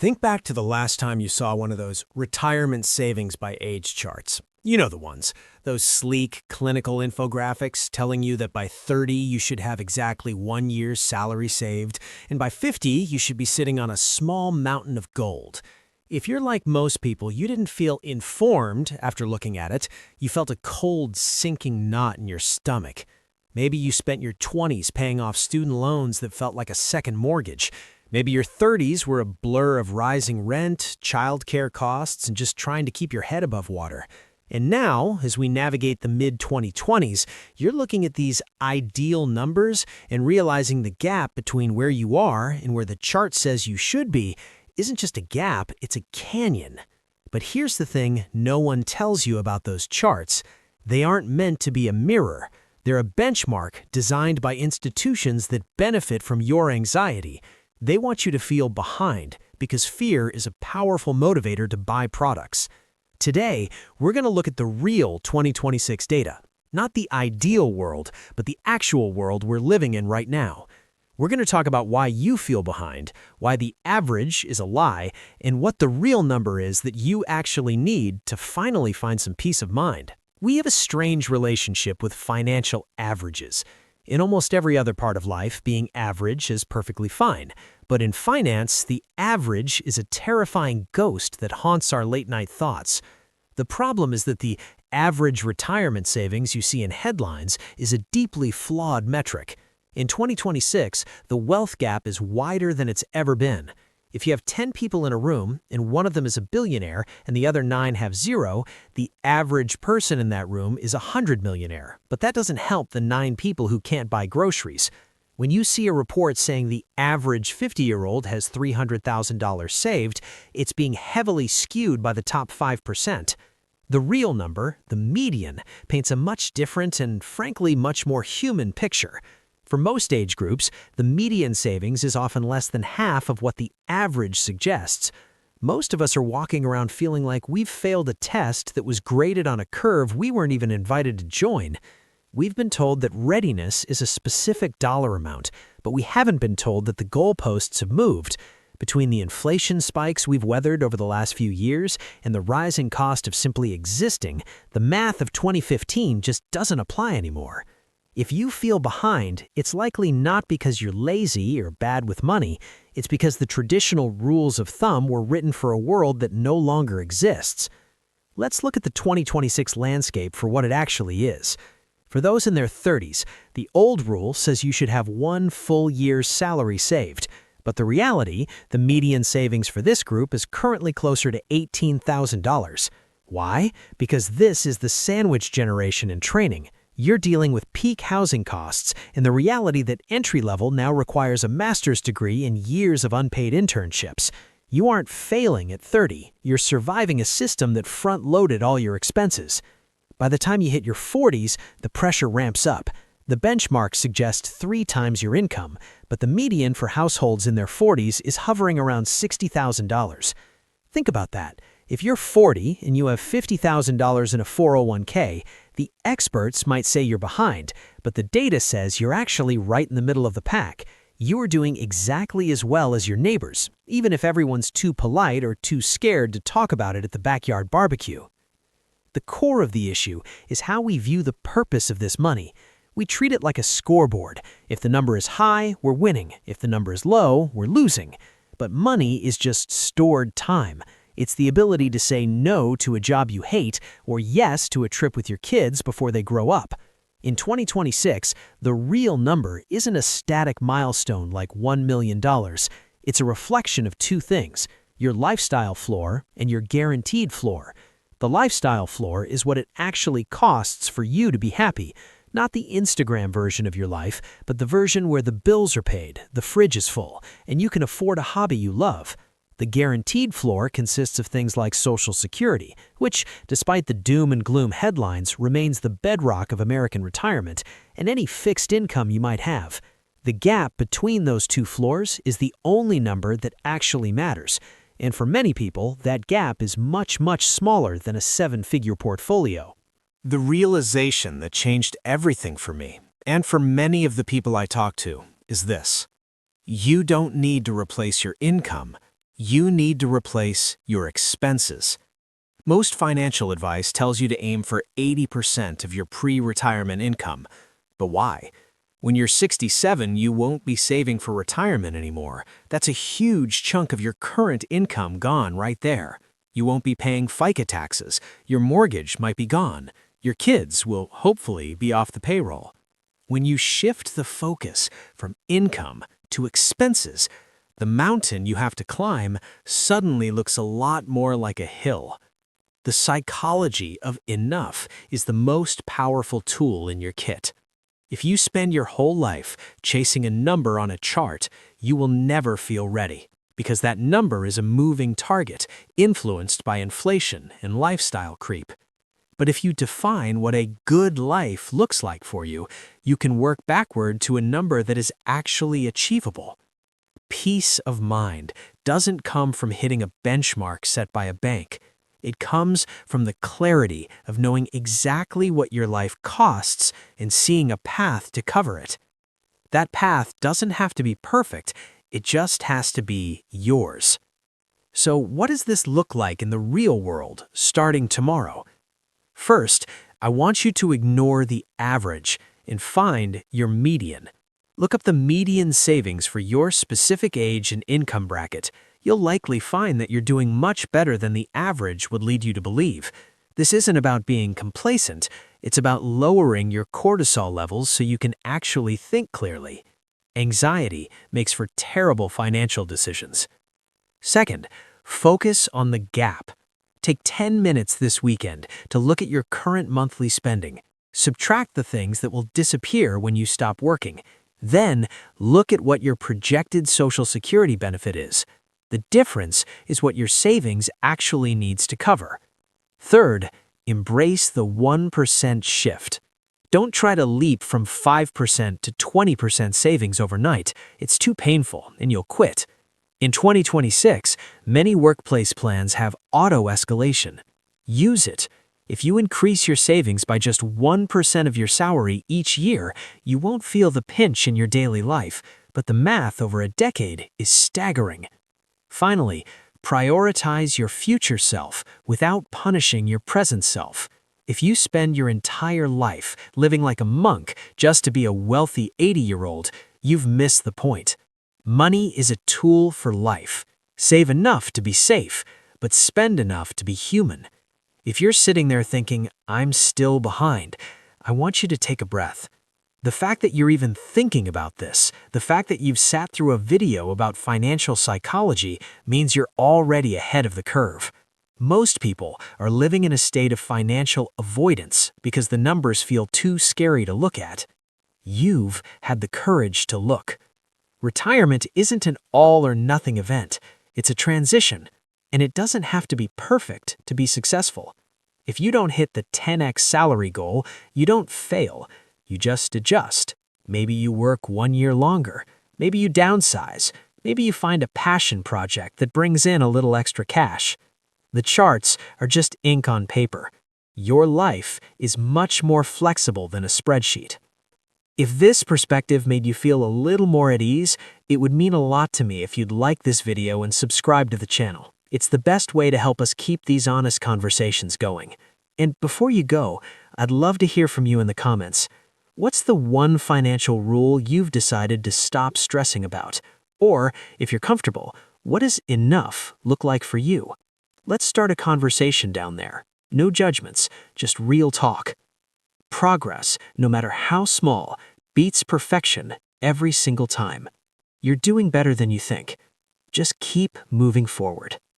Think back to the last time you saw one of those retirement savings by age charts. You know the ones, those sleek, clinical infographics telling you that by 30 you should have exactly 1 year's salary saved, and by 50 you should be sitting on a small mountain of gold. If you're like most people, you didn't feel informed after looking at it. You felt a cold, sinking knot in your stomach. Maybe you spent your 20s paying off student loans that felt like a second mortgage. Maybe your 30s were a blur of rising rent, childcare costs, and just trying to keep your head above water. And now, as we navigate the mid-2020s, you're looking at these ideal numbers and realizing the gap between where you are and where the chart says you should be isn't just a gap, it's a canyon. But here's the thing no one tells you about those charts. They aren't meant to be a mirror. They're a benchmark designed by institutions that benefit from your anxiety. They want you to feel behind because fear is a powerful motivator to buy products. Today, we're going to look at the real 2026 data, not the ideal world, but the actual world we're living in right now. We're going to talk about why you feel behind, why the average is a lie, and what the real number is that you actually need to finally find some peace of mind. We have a strange relationship with financial averages. In almost every other part of life, being average is perfectly fine. But in finance, the average is a terrifying ghost that haunts our late-night thoughts. The problem is that the average retirement savings you see in headlines is a deeply flawed metric. In 2026, the wealth gap is wider than it's ever been. If you have 10 people in a room and one of them is a billionaire and the other 9 have zero, the average person in that room is a 100-millionaire. But that doesn't help the 9 people who can't buy groceries. When you see a report saying the average 50-year-old has $300,000 saved, it's being heavily skewed by the top 5%. The real number, the median, paints a much different and, frankly, much more human picture. For most age groups, the median savings is often less than half of what the average suggests. Most of us are walking around feeling like we've failed a test that was graded on a curve we weren't even invited to join. We've been told that readiness is a specific dollar amount, but we haven't been told that the goalposts have moved. Between the inflation spikes we've weathered over the last few years and the rising cost of simply existing, the math of 2015 just doesn't apply anymore. If you feel behind, it's likely not because you're lazy or bad with money. It's because the traditional rules of thumb were written for a world that no longer exists. Let's look at the 2026 landscape for what it actually is. For those in their 30s, the old rule says you should have 1 full year's salary saved. But the reality, the median savings for this group is currently closer to $18,000. Why? Because this is the sandwich generation in training. You're dealing with peak housing costs and the reality that entry-level now requires a master's degree and years of unpaid internships. You aren't failing at 30. You're surviving a system that front-loaded all your expenses. By the time you hit your 40s, the pressure ramps up. The benchmark suggests 3 times your income, but the median for households in their 40s is hovering around $60,000. Think about that. If you're 40 and you have $50,000 in a 401k, the experts might say you're behind, but the data says you're actually right in the middle of the pack. You are doing exactly as well as your neighbors, even if everyone's too polite or too scared to talk about it at the backyard barbecue. The core of the issue is how we view the purpose of this money. We treat it like a scoreboard. If the number is high, we're winning. If the number is low, we're losing. But money is just stored time. It's the ability to say no to a job you hate or yes to a trip with your kids before they grow up. In 2026, the real number isn't a static milestone like $1 million. It's a reflection of 2 things, your lifestyle floor and your guaranteed floor. The lifestyle floor is what it actually costs for you to be happy, not the Instagram version of your life, but the version where the bills are paid, the fridge is full, and you can afford a hobby you love. The guaranteed floor consists of things like Social Security, which, despite the doom and gloom headlines, remains the bedrock of American retirement, and any fixed income you might have. The gap between those 2 floors is the only number that actually matters. And for many people, that gap is much, much smaller than a 7-figure portfolio. The realization that changed everything for me, and for many of the people I talk to, is this. You don't need to replace your income. You need to replace your expenses. Most financial advice tells you to aim for 80% of your pre-retirement income. But why? When you're 67, you won't be saving for retirement anymore. That's a huge chunk of your current income gone right there. You won't be paying FICA taxes. Your mortgage might be gone. Your kids will hopefully be off the payroll. When you shift the focus from income to expenses, the mountain you have to climb suddenly looks a lot more like a hill. The psychology of enough is the most powerful tool in your kit. If you spend your whole life chasing a number on a chart, you will never feel ready, because that number is a moving target influenced by inflation and lifestyle creep. But if you define what a good life looks like for you, you can work backward to a number that is actually achievable. Peace of mind doesn't come from hitting a benchmark set by a bank. It comes from the clarity of knowing exactly what your life costs and seeing a path to cover it. That path doesn't have to be perfect, it just has to be yours. So what does this look like in the real world starting tomorrow? First, I want you to ignore the average and find your median. Look up the median savings for your specific age and income bracket. You'll likely find that you're doing much better than the average would lead you to believe. This isn't about being complacent, it's about lowering your cortisol levels so you can actually think clearly. Anxiety makes for terrible financial decisions. Second, focus on the gap. Take 10 minutes this weekend to look at your current monthly spending. Subtract the things that will disappear when you stop working. Then, look at what your projected Social Security benefit is. The difference is what your savings actually needs to cover. Third, embrace the 1% shift. Don't try to leap from 5% to 20% savings overnight. It's too painful and you'll quit. In 2026, many workplace plans have auto-escalation. Use it. If you increase your savings by just 1% of your salary each year, you won't feel the pinch in your daily life, but the math over a decade is staggering. Finally, prioritize your future self without punishing your present self. If you spend your entire life living like a monk just to be a wealthy 80-year-old, you've missed the point. Money is a tool for life. Save enough to be safe, but spend enough to be human. If you're sitting there thinking, I'm still behind, I want you to take a breath. The fact that you're even thinking about this, the fact that you've sat through a video about financial psychology means you're already ahead of the curve. Most people are living in a state of financial avoidance because the numbers feel too scary to look at. You've had the courage to look. Retirement isn't an all-or-nothing event. It's a transition, and it doesn't have to be perfect to be successful. If you don't hit the 10x salary goal, you don't fail. You just adjust. Maybe you work 1 year longer. Maybe you downsize. Maybe you find a passion project that brings in a little extra cash. The charts are just ink on paper. Your life is much more flexible than a spreadsheet. If this perspective made you feel a little more at ease, it would mean a lot to me if you'd like this video and subscribe to the channel. It's the best way to help us keep these honest conversations going. And before you go, I'd love to hear from you in the comments. What's the one financial rule you've decided to stop stressing about? Or, if you're comfortable, what does enough look like for you? Let's start a conversation down there. No judgments, just real talk. Progress, no matter how small, beats perfection every single time. You're doing better than you think. Just keep moving forward.